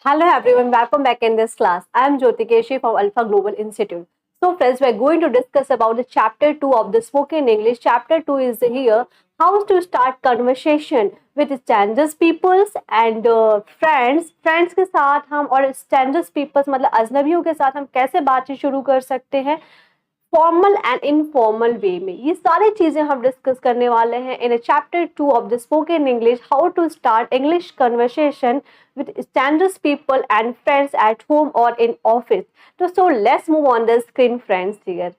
Hello everyone, welcome back in this class. I am Jyoti Keshi from Alpha Global Institute. So friends, we are going to discuss about the chapter 2 of the spoken English. Chapter 2 is here, how to start conversation with strangers peoples and friends. Friends के साथ हम और strangers peoples मतलब अजनबियों के साथ हम कैसे बातचीत शुरू कर सकते हैं फॉर्मल एंड इनफॉर्मल वे में। ये सारी चीजें हम डिस्कस करने वाले हैं in chapter 2 of the spoken English, how to start English conversation with strangers people and friends at home or in office. So let's move on the screen friends here.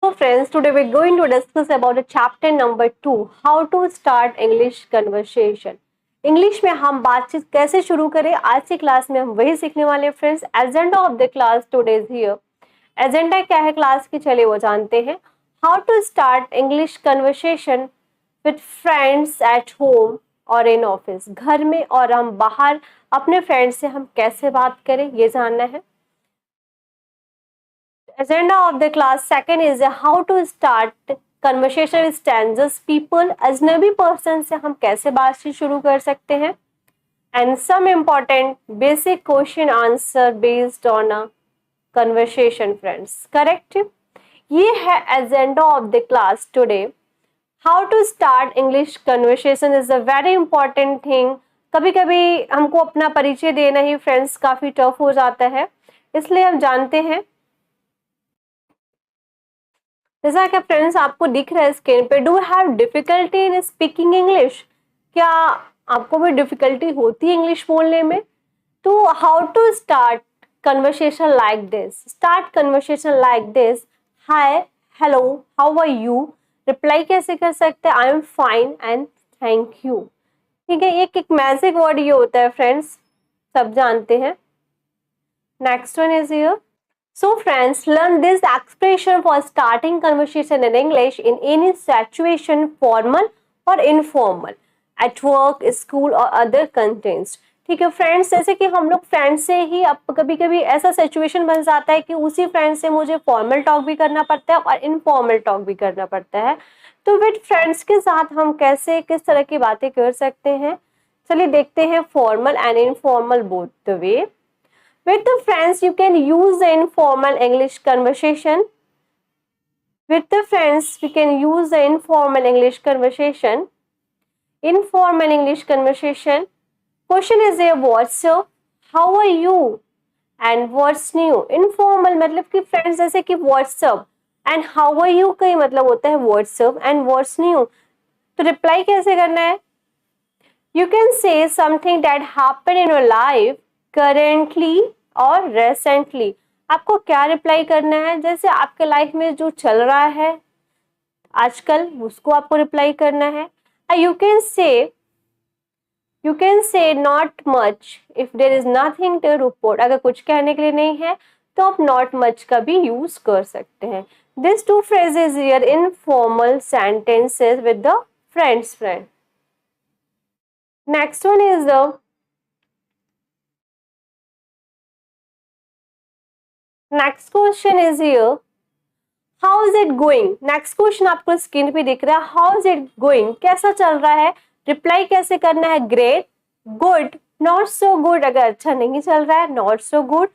So friends, today we're going to discuss about the chapter number 2, how to start English conversation. English में हम बातचीत कैसे शुरू करें, आज की class में हम वही सीखने वाले हैं friends. Agenda of the class today is here. Agenda क्या है क्लास की, चलिए वो जानते हैं. How to start English conversation with friends at home और इन ऑफिस. घर में और हम बाहर अपने फ्रेंड्स से हम कैसे बात करें, ये जानना है. Agenda of the class second is how to start conversation with strangers people. अजनबी पर्सन से हम कैसे बातचीत शुरू कर सकते हैं. And some important basic question answer based on a conversation friends. Correct. ये है agenda of the class today. How to start English conversation is a very important thing. कभी कभी हमको अपना परिचय देना ही फ्रेंड्स काफी टफ हो जाता है, इसलिए हम जानते हैं. जैसा कि फ्रेंड्स आपको दिख रहा है स्क्रीन पे, do have difficulty in speaking English. क्या आपको भी डिफिकल्टी होती है इंग्लिश बोलने में. तो how to start conversation like this. Start conversation like this. Hi, hello, how are you. Reply कैसे कर सकते हैं, I am fine and thank you. ठीक है, एक मैजिक वर्ड ये होता है फ्रेंड्स, सब जानते हैं. Next one is here. So friends, learn this expression for starting conversation in English in any situation, formal और इनफॉर्मल, एट वर्क, स्कूल और अदर कंटेंट्स. ठीक है फ्रेंड्स, जैसे कि हम लोग फ्रेंड से ही अब कभी कभी ऐसा सिचुएशन बन जाता है कि उसी फ्रेंड से मुझे फॉर्मल टॉक भी करना पड़ता है और इनफॉर्मल टॉक भी करना पड़ता है. तो विद फ्रेंड्स के साथ हम कैसे किस तरह की बातें कर सकते हैं, चलिए देखते हैं. Formal and informal both the way. With the friends you can use the informal English conversation. With the friends we can use the informal English conversation. Informal English conversation. Question is there, what's up, how are you and what's new. Informal मतलब कि friends जैसे कि what's up and how are you का ही मतलब होता है what's up and what's new. तो reply कैसे करना है. You can say something that happened in your life currently or recently. आपको क्या reply करना है, जैसे आपके लाइफ में जो चल रहा है आजकल उसको आपको reply करना है. You can say not much if there is nothing to report. अगर कुछ कहने के लिए नहीं है तो आप not much का भी यूज कर सकते हैं. These two phrases here informal sentences with the friends friend. Next one is the next question is here. How is it going? Next question आपको स्क्रीन पे दिख रहा है. How is it going? कैसा चल रहा है. रिप्लाई कैसे करना है. Great, good, not so good. अगर अच्छा नहीं चल रहा है, नॉट सो गुड,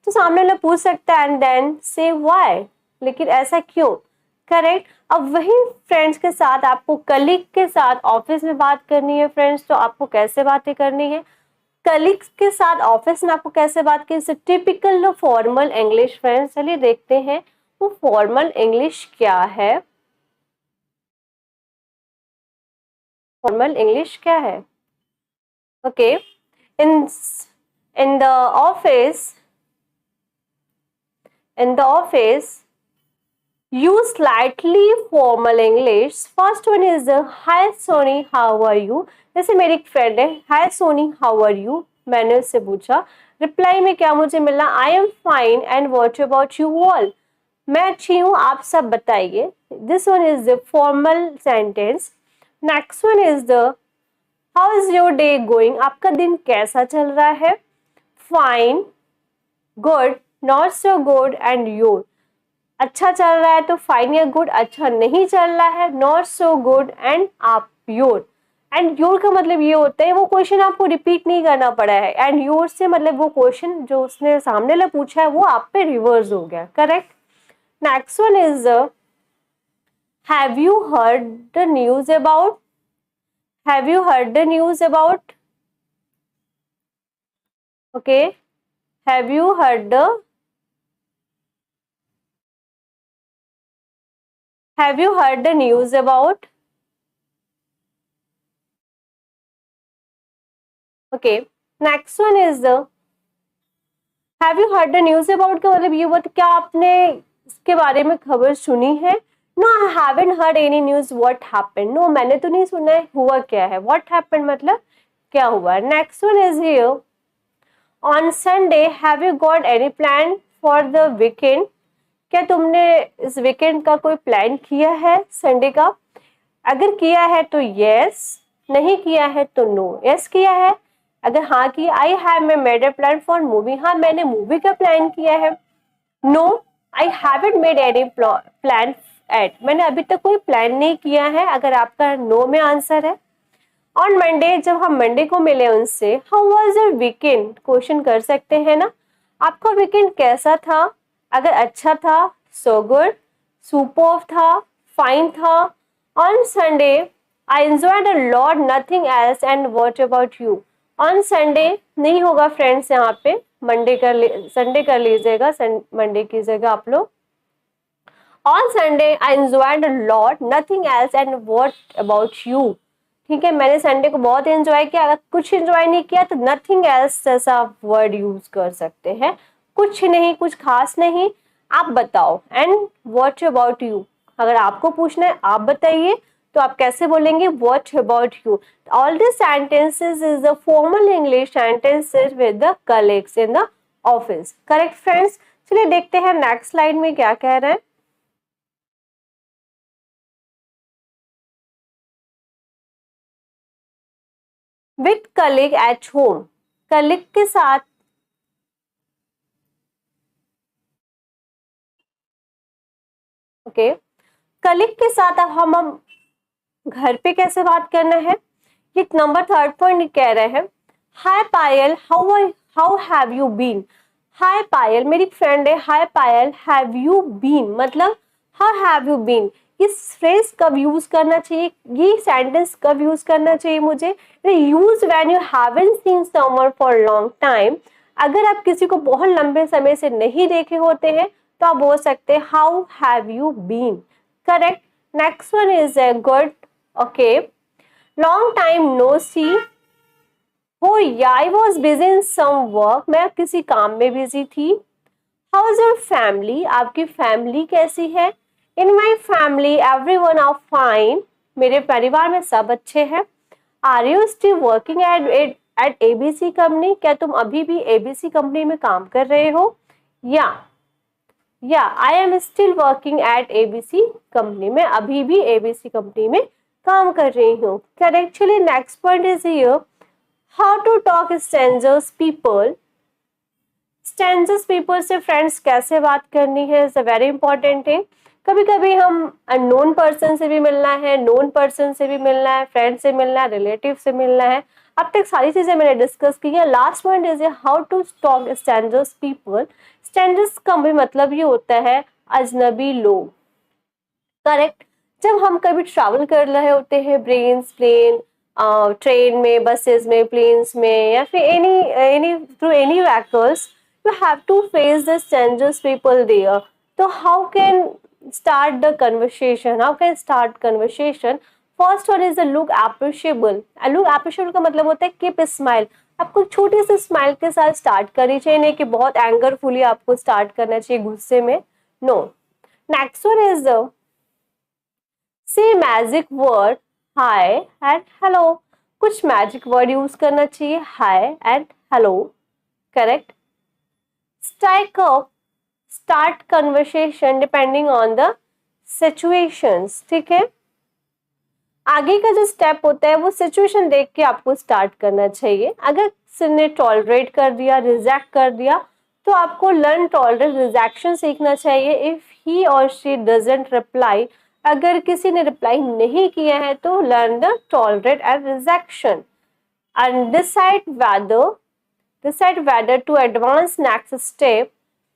तो सामने वाला पूछ सकता है एंड देन से व्हाई, लेकिन ऐसा क्यों. करेक्ट. अब वही फ्रेंड्स के साथ आपको कलीग के साथ ऑफिस में बात करनी है फ्रेंड्स, तो आपको कैसे बातें करनी है. कलीग्स के साथ ऑफिस में आपको कैसे बात करनी है. Typical formal English friends. चलिए देखते हैं वो फॉर्मल इंग्लिश क्या है. फॉर्मल इंग्लिश क्या है. Okay, in the office use slightly formal English. First one is hi Sony, how are you. जैसे मेरी एक फ्रेंड है, hi Sony, how are you. मैंने उससे पूछा, रिप्लाई में क्या मुझे मिला, I am fine and what about you all. मैं अच्छी हूँ, आप सब बताइए. This one is the formal sentence. Next one is the how is your day going. आपका दिन कैसा चल रहा है. Fine, good, not so good and your. अच्छा चल रहा है तो फाइन या गुड, अच्छा नहीं चल रहा है नॉट सो गुड एंड आप योर. एंड योर का मतलब ये होता है वो क्वेश्चन आपको रिपीट नहीं करना पड़ा है, एंड योर से मतलब वो क्वेश्चन जो उसने सामने वाला पूछा है वो आप पे रिवर्स हो गया, correct. Next one is have you heard the news about, have you heard the news about, okay, have you heard the, have you heard the news about, okay. Next one is have you heard the news about का मतलब ये बात, क्या आपने इसके बारे में खबर सुनी है? No I haven't heard any news what happened, no मैंने तो नहीं सुना है हुआ क्या है, व्हाट हैपेंड मतलब क्या हुआ। Next one is here on Sunday have you got any plan for the weekend, क्या तुमने इस वीकेंड का कोई प्लान किया है संडे का? अगर किया है तो यस, नहीं किया है तो नो। यस किया है, अगर हाँ किया, I have made a plan for movie, हाँ मैंने मूवी का प्लान किया है। No I haven't made any plan yet, मैंने अभी तक कोई प्लान नहीं किया है, अगर आपका नो में आंसर है। ऑन मंडे, जब हम मंडे को मिले उनसे, how was your weekend, question कर सकते हैं ना, आपका वीकेंड कैसा था? अगर अच्छा था सो गुड, सुपर्ब था, फाइन था। On Sunday I enjoyed a lot, nothing else, and what about you? On Sunday नहीं होगा फ्रेंड्स, यहाँ पे मंडे कर संडे कर लीजिएगा, मंडे कीजिएगा आप लोग। On Sunday I enjoyed a lot, nothing else, and what about you? ठीक है, मैंने संडे को बहुत एंजॉय किया, अगर कुछ एंजॉय नहीं किया तो नथिंग एल्स जैसा वर्ड यूज कर सकते हैं, कुछ नहीं, कुछ खास नहीं, आप बताओ। एंड व्हाट अबाउट यू, अगर आपको पूछना है आप बताइए, तो आप कैसे बोलेंगे? What about you. All this sentences is the formal English sentences with the colleagues in the office, correct friends. चलिए देखते हैं नेक्स्ट स्लाइड में क्या कह रहे हैं। With colleague at home, colleague के साथ, ओके, कलीग के साथ अब हम घर पे कैसे बात करना है, ये नंबर थर्ड पॉइंट कह रहे हैं। हाय पायल, हाउ हैव यू बीन, हाय पायल मेरी फ्रेंड है, हाय पायल हैव यू बीन मतलब हाउ हैव यू बीन, इस फ्रेज कब यूज करना चाहिए, ये सेंटेंस कब यूज करना चाहिए मुझे? Use when you haven't seen someone for long time, अगर आप किसी को बहुत लंबे समय से नहीं देखे होते हैं तो आप बोल सकते हैं how have you been, correct. Next one is a good, okay, long time no see, हो या I was busy in some work, मैं किसी काम में बिजी थी। हाउ इज योर फैमिली, आपकी फैमिली कैसी है? In my family everyone are fine, मेरे परिवार में सब अच्छे हैं। Are you still working at ABC company, क्या तुम अभी भी एबीसी कंपनी में काम कर रहे हो? या I am still working at ABC company, मैं अभी भी एबीसी कंपनी में काम कर रही हूँ, करेक्ट। चलिए next point is here, how to talk strangers people, strangers people से फ्रेंड्स कैसे बात करनी है, इज अ वेरी इंपॉर्टेंट है। कभी कभी हम अननोन पर्सन से भी मिलना है, नोन पर्सन से भी मिलना है, फ्रेंड से मिलना है, रिलेटिव से मिलना है, अब तक सारी चीजें मैंने डिस्कस की है। Last point is how to talk strangers people, strangers का भी मतलब ये होता है अजनबी लोग, करेक्ट। जब हम कभी ट्रैवल कर रहे होते हैं प्लेन, ट्रेन में, बसेस में, प्लेन्स में, या फिर any through any vehicles, you have to face the strangers people there, तो how can start the conversation, how can start conversation? First one is the look appreciable, look appreciable का मतलब होता है keep smile, आपको छोटी सी smile के साथ start करनी चाहिए, नहीं कि बहुत एंगरफुली आपको स्टार्ट करना चाहिए, गुस्से में, no. Next one is say magic word hi and hello, कुछ मैजिक वर्ड यूज करना चाहिए, hi and hello, correct. Strike up, start conversation depending on the situations, ठीक है। आगे का जो स्टेप होता है वो सिचुएशन देख के आपको स्टार्ट करना चाहिए, अगर किसी ने टॉलरेट कर दिया, रिजेक्ट कर दिया, तो आपको लर्न टॉलरेट रिजेक्शन सीखना चाहिए। इफ ही और शी डजंट रिप्लाई, अगर किसी ने रिप्लाई नहीं किया है तो learn the tolerate and rejection and decide whether to advance next step,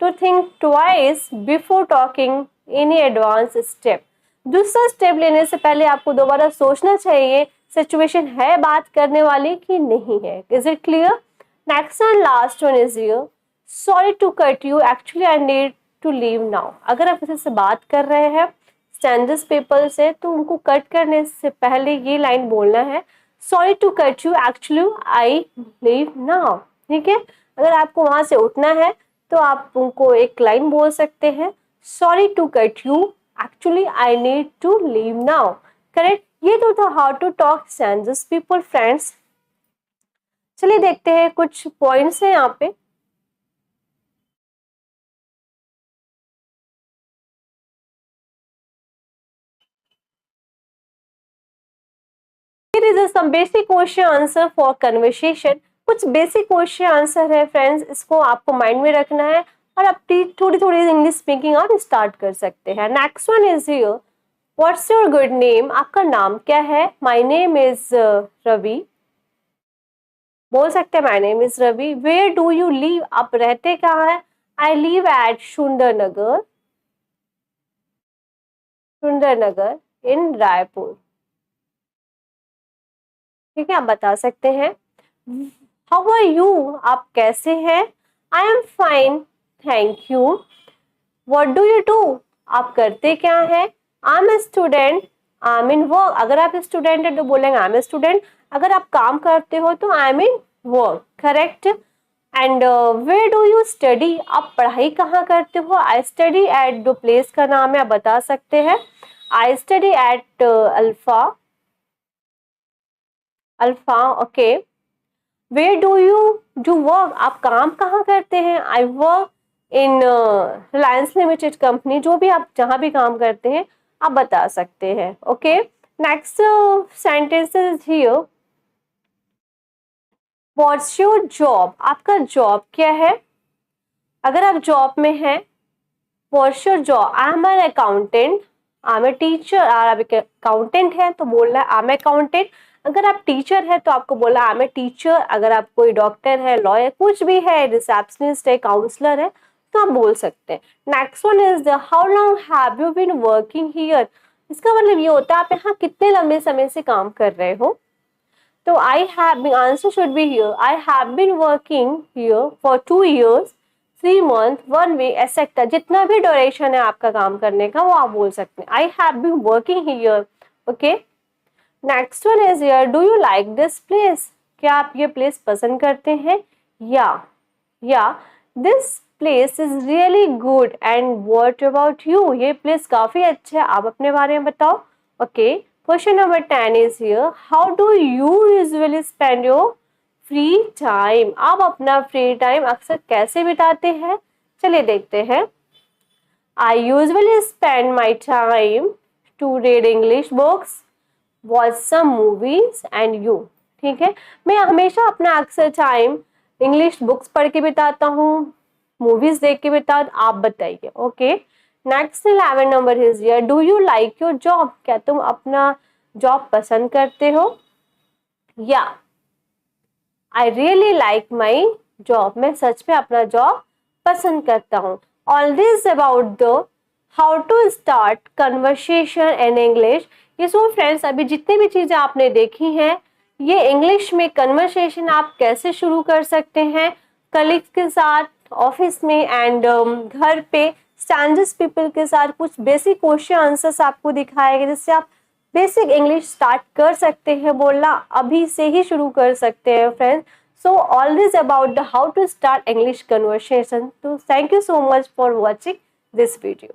to think twice before talking any advance step. दूसरा स्टेप लेने से पहले आपको दोबारा सोचना चाहिए सिचुएशन है बात करने वाली कि नहीं है. Is it clear? Next and last one is here, sorry to cut you, actually I need to leave now. अगर आप किसी से बात कर रहे हैं स्टैंडर्ड पीपल से तो उनको कट करने से पहले ये लाइन बोलना है, sorry to cut you, actually I leave now. ठीक है, अगर आपको वहां से उठना है तो आप उनको एक लाइन बोल सकते हैं, sorry to cut you, actually I need to leave now. Correct? ये तो था how to talk standard people friends. चलिए देखते हैं कुछ पॉइंट्स हैं यहाँ पे. Here is some basic question answer for conversation. कुछ बेसिक क्वेश्चन आंसर है फ्रेंड्स, इसको आपको माइंड में रखना है और आप थोड़ी थोड़ी इंग्लिश स्पीकिंग आप स्टार्ट कर सकते हैं. Next one is here, what's your good name, आपका नाम क्या है? माय नेम इज रवि, बोल सकते हैं my name is Ravi. Where do you live, आप रहते कहाँ हैं? I live at Sundarnagar, Sundarnagar in Raipur. ठीक है, आप बता सकते हैं. हाउ आर यू, आप कैसे हैं? I am fine thank you. What do you do, आप करते क्या है? I am a student, I am in work. अगर आप स्टूडेंट है तो बोलेंगे आई एम ए स्टूडेंट. अगर आप काम करते हो तो I am in work. Correct? And where do you study, आप पढ़ाई कहाँ करते हो? आई स्टडी एट, जो प्लेस का नाम है आप बता सकते हैं. I study at Alpha, Alpha. Okay. Where do you do work, आप काम कहाँ करते हैं? I work in Reliance limited company. जो भी आप जहाँ भी काम करते हैं आप बता सकते हैं. Okay. Next sentence is here, what's your job, आपका जॉब क्या है? अगर आप जॉब में हैं, what's your job? I am an accountant, I am a teacher. आप अकाउंटेंट है तो बोलना है आई एम अकाउंटेंट. अगर आप टीचर है तो आपको बोला आई एम ए टीचर. अगर आप कोई डॉक्टर है, लॉयर, कुछ भी है, रिसेप्शनिस्ट है, काउंसलर है तो आप बोल सकते हैं. Next one is the how long have you been working here, इसका मतलब ये होता है आप यहाँ कितने लंबे समय से काम कर रहे हो. तो I have been, answer should be here, I have been working here for 2 years 3 months 1 week etcetera. जितना भी ड्यूरेशन है आपका काम करने का वो आप बोल सकते हैं. I have been working here. Okay. Next one is here, do you like this place, क्या आप ये प्लेस पसंद करते हैं? या this place is really good and what about you, ये प्लेस काफी अच्छा है, आप अपने बारे में बताओ. Okay. Question number 10 is here, how do you usually spend your free time, आप अपना फ्री टाइम अक्सर कैसे बिताते हैं? चलिए देखते हैं. I usually spend my time to read English books, watch some movies and you. ठीक है, मैं हमेशा अपना अक्सर टाइम इंग्लिश बुक्स पढ़ के बिताता हूँ, मूवीज देख के बिताता. आप बताइए. Okay. Next 11 number is here, do you like your job, क्या तुम अपना जॉब पसंद करते हो? या I really like my job, मैं सच में अपना जॉब पसंद करता हूँ. All this about the how to start conversation in English. ये सो फ्रेंड्स, अभी जितनी भी चीजें आपने देखी हैं ये इंग्लिश में कन्वर्सेशन आप कैसे शुरू कर सकते हैं कलीग्स के साथ, ऑफिस में एंड घर पे स्टैंडर्ड पीपल के साथ. कुछ बेसिक क्वेश्चन आंसर्स आपको दिखाए गए जिससे आप बेसिक इंग्लिश स्टार्ट कर सकते हैं बोलना, अभी से ही शुरू कर सकते हैं friends. So all this about the how to start English conversation. तो thank you so much for watching this video.